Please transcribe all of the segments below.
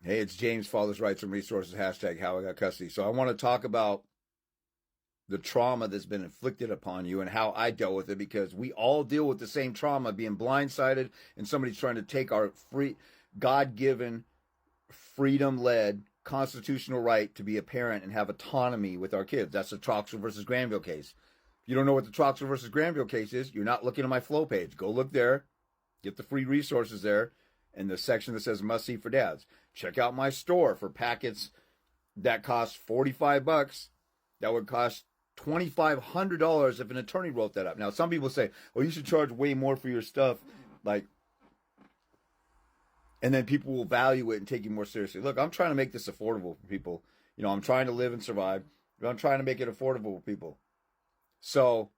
Hey, it's James, Father's Rights and Resources, hashtag how I got custody. So I want to talk about the trauma that's been inflicted upon you and how I dealt with it, because we all deal with the same trauma, being blindsided and somebody's trying to take our free, God-given, freedom-led constitutional right to be a parent and have autonomy with our kids. That's the Troxel versus Granville case. If you don't know what the Troxel versus Granville case is, you're not looking at my flow page. Go look there. Get the free resources there in the section that says must see for dads. Check out my store for packets that cost $45. That would cost $2,500 if an attorney wrote that up. Now, some people say, well, you should charge way more for your stuff. And then people will value it and take you more seriously. Look, I'm trying to make this affordable for people. I'm trying to live and survive, but I'm trying to make it affordable for people. So,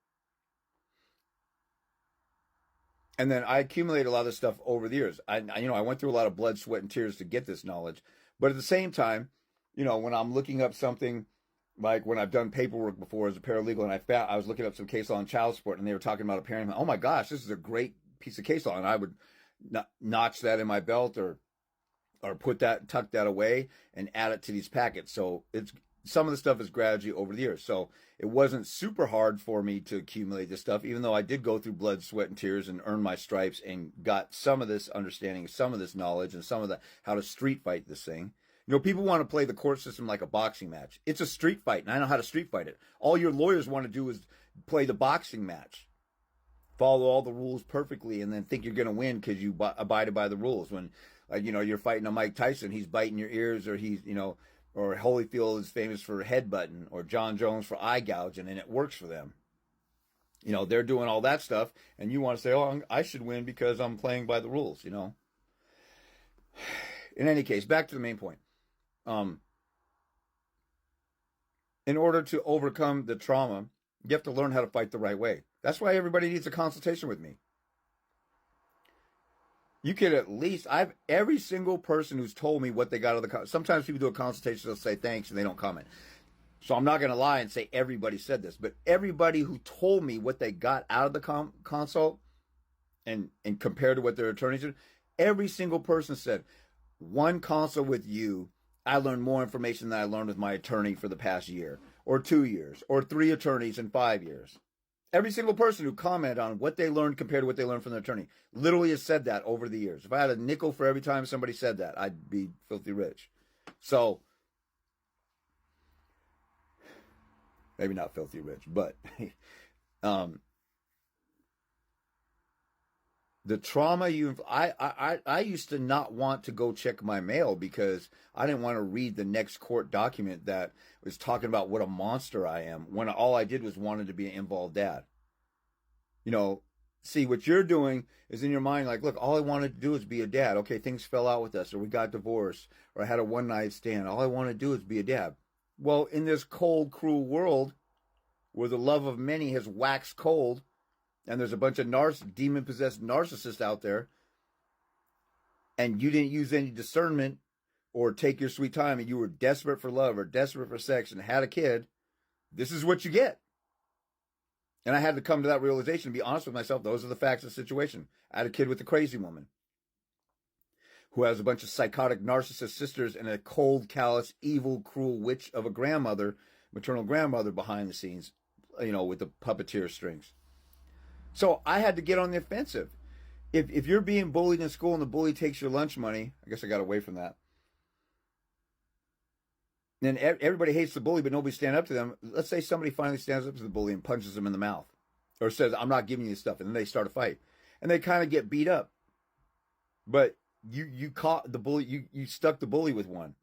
and then I accumulated a lot of this stuff over the years. I went through a lot of blood, sweat, and tears to get this knowledge. But at the same time, when I'm looking up something, like when I've done paperwork before as a paralegal, and I was looking up some case law on child support, and they were talking about a parent. Oh my gosh, this is a great piece of case law, and I would notch that in my belt or tuck that away and add it to these packets. So some of the stuff is gradually over the years. So it wasn't super hard for me to accumulate this stuff, even though I did go through blood, sweat, and tears and earn my stripes and got some of this understanding, some of this knowledge, and some of how to street fight this thing. People want to play the court system like a boxing match. It's a street fight, and I know how to street fight it. All your lawyers want to do is play the boxing match. Follow all the rules perfectly, and then think you're going to win because you abided by the rules. When, you're fighting a Mike Tyson, he's biting your ears, or or Holyfield is famous for headbutting, or John Jones for eye gouging, and it works for them. They're doing all that stuff, and you want to say, oh, I should win because I'm playing by the rules, In any case, back to the main point. In order to overcome the trauma, you have to learn how to fight the right way. That's why everybody needs a consultation with me. You could at least, every single person who's told me what they got out of the, sometimes people do a consultation, they'll say thanks and they don't comment. So I'm not going to lie and say everybody said this, but everybody who told me what they got out of the consult and compared to what their attorneys did, every single person said, one consult with you, I learned more information than I learned with my attorney for the past year, or 2 years, or 3 attorneys in 5 years. Every single person who commented on what they learned compared to what they learned from their attorney literally has said that over the years. If I had a nickel for every time somebody said that, I'd be filthy rich. So, maybe not filthy rich, but the trauma I used to not want to go check my mail because I didn't want to read the next court document that was talking about what a monster I am, when all I did was wanted to be an involved dad. See, what you're doing is in your mind, like, look, all I wanted to do is be a dad. Okay, things fell out with us, or we got divorced, or I had a one-night stand. All I want to do is be a dad. Well, in this cold, cruel world where the love of many has waxed cold, and there's a bunch of demon-possessed narcissists out there, and you didn't use any discernment or take your sweet time, and you were desperate for love or desperate for sex and had a kid, this is what you get. And I had to come to that realization and be honest with myself. Those are the facts of the situation. I had a kid with a crazy woman who has a bunch of psychotic narcissist sisters and a cold, callous, evil, cruel witch of a grandmother, maternal grandmother behind the scenes, with the puppeteer strings. So I had to get on the offensive. If you're being bullied in school and the bully takes your lunch money, I guess I got away from that. Then everybody hates the bully, but nobody stand up to them. Let's say somebody finally stands up to the bully and punches them in the mouth, or says, I'm not giving you this stuff. And then they start a fight and they kind of get beat up. But you caught the bully. You stuck the bully with one.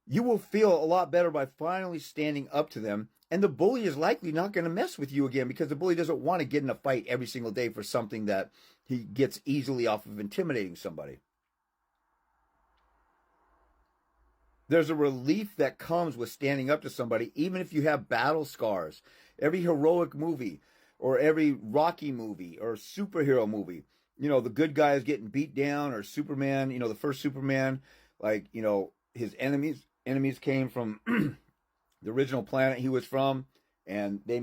You will feel a lot better by finally standing up to them. And the bully is likely not going to mess with you again, because the bully doesn't want to get in a fight every single day for something that he gets easily off of intimidating somebody. There's a relief that comes with standing up to somebody, even if you have battle scars. Every heroic movie, or every Rocky movie, or superhero movie, the good guy is getting beat down, or Superman, the first Superman, his enemies came from the original planet he was from, and they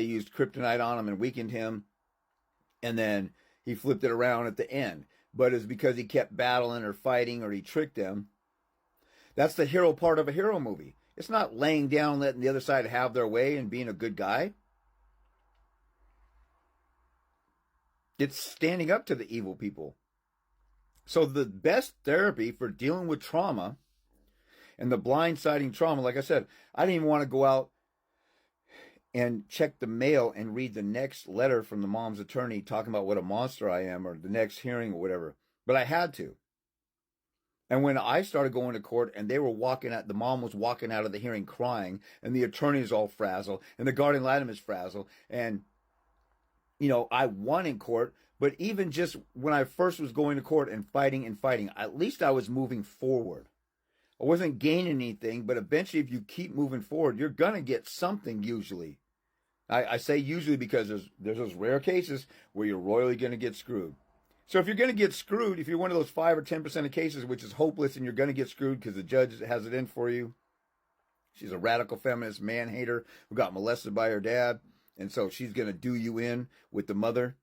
used kryptonite on him and weakened him, and then he flipped it around at the end. But it's because he kept battling or fighting, or he tricked them, That's the hero part of a hero movie. It's not laying down, letting the other side have their way and being a good guy. It's standing up to the evil people. So the best therapy for dealing with trauma and the blindsiding trauma, like I said, I didn't even want to go out and check the mail and read the next letter from the mom's attorney talking about what a monster I am, or the next hearing or whatever. But I had to. And when I started going to court and they were the mom was walking out of the hearing crying, and the attorney's all frazzled, and the guardian ad litem is frazzled, and, I won in court. But even just when I first was going to court and fighting, at least I was moving forward. I wasn't gaining anything, but eventually if you keep moving forward, you're going to get something usually. I say usually because there's those rare cases where you're royally going to get screwed. So if you're going to get screwed, if you're one of those 5 or 10% of cases which is hopeless and you're going to get screwed because the judge has it in for you, she's a radical feminist man-hater who got molested by her dad, and so she's going to do you in with the mother.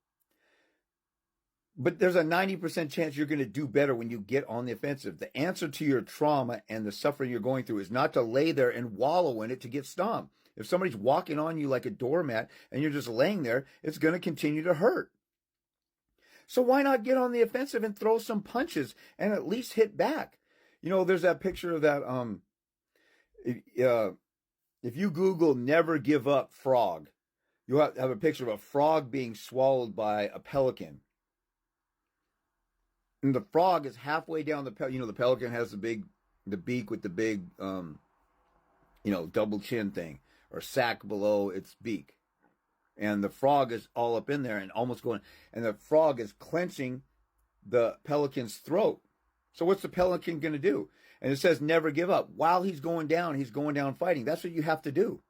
But there's a 90% chance you're going to do better when you get on the offensive. The answer to your trauma and the suffering you're going through is not to lay there and wallow in it to get stomped. If somebody's walking on you like a doormat and you're just laying there, it's going to continue to hurt. So why not get on the offensive and throw some punches and at least hit back? There's that picture of that, if you Google "never give up frog," you'll have a picture of a frog being swallowed by a pelican. And the frog is halfway down the pelican has the beak with the big, double chin thing or sack below its beak. And the frog is all up in there and almost going, and the frog is clenching the pelican's throat. So what's the pelican going to do? And it says never give up. While he's going down fighting. That's what you have to do.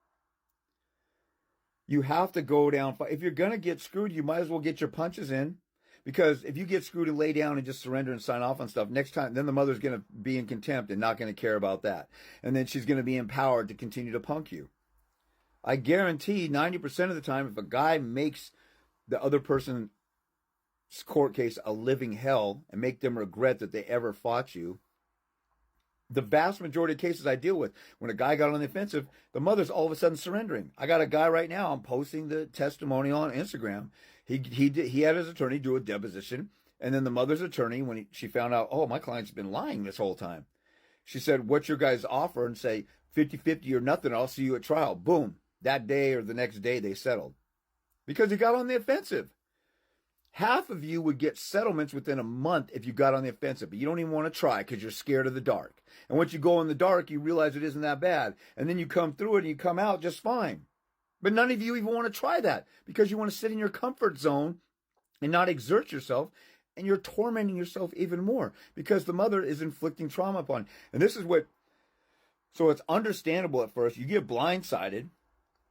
You have to go down. If you're going to get screwed, you might as well get your punches in. Because if you get screwed and lay down and just surrender and sign off on stuff, next time, then the mother's going to be in contempt and not going to care about that. And then she's going to be empowered to continue to punk you. I guarantee 90% of the time, if a guy makes the other person's court case a living hell and make them regret that they ever fought you, the vast majority of cases I deal with, when a guy got on the offensive, the mother's all of a sudden surrendering. I got a guy right now, I'm posting the testimonial on Instagram. He had his attorney do a deposition, and then the mother's attorney, when she found out, oh, my client's been lying this whole time, she said, what's your guys' offer? And say 50-50 or nothing, I'll see you at trial. Boom. That day or the next day they settled. Because he got on the offensive. Half of you would get settlements within a month if you got on the offensive, but you don't even want to try because you're scared of the dark. And once you go in the dark, you realize it isn't that bad. And then you come through it and you come out just fine. But none of you even want to try that because you want to sit in your comfort zone and not exert yourself. And you're tormenting yourself even more because the mother is inflicting trauma upon you. And this is so it's understandable at first. You get blindsided.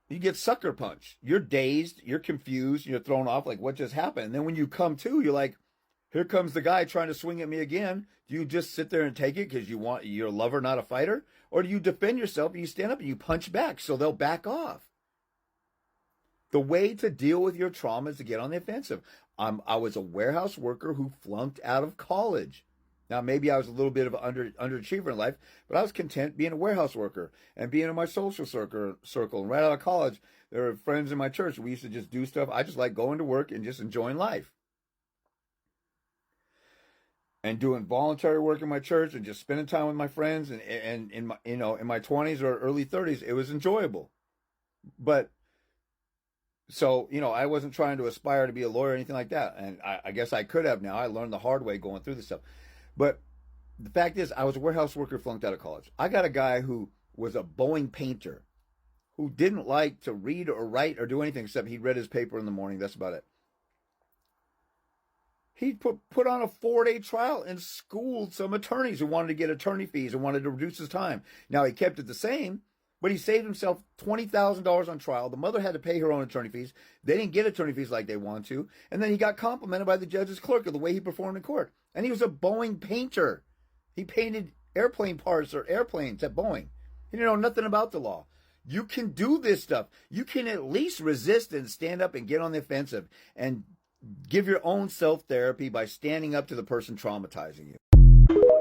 You get sucker punched. You're dazed. You're confused. You're thrown off like what just happened. And then when you come to, you're like, here comes the guy trying to swing at me again. Do you just sit there and take it because you're a lover, not a fighter? Or do you defend yourself and you stand up and you punch back so they'll back off? The way to deal with your trauma is to get on the offensive. I was a warehouse worker who flunked out of college. Now, maybe I was a little bit of an underachiever in life, but I was content being a warehouse worker and being in my social circle. And right out of college, there were friends in my church. We used to just do stuff. I just like going to work and just enjoying life. And doing voluntary work in my church and just spending time with my friends. And in my, in my 20s or early 30s, it was enjoyable. But so, I wasn't trying to aspire to be a lawyer or anything like that. And I guess I could have now. I learned the hard way going through this stuff. But the fact is, I was a warehouse worker flunked out of college. I got a guy who was a Boeing painter who didn't like to read or write or do anything except he'd read his paper in the morning. That's about it. He put on a 4-day trial and schooled some attorneys who wanted to get attorney fees and wanted to reduce his time. Now, he kept it the same, but he saved himself $20,000 on trial. The mother had to pay her own attorney fees. They didn't get attorney fees like they wanted to. And then he got complimented by the judge's clerk of the way he performed in court. And he was a Boeing painter. He painted airplane parts or airplanes at Boeing. He didn't know nothing about the law. You can do this stuff. You can at least resist and stand up and get on the offensive and give your own self-therapy by standing up to the person traumatizing you.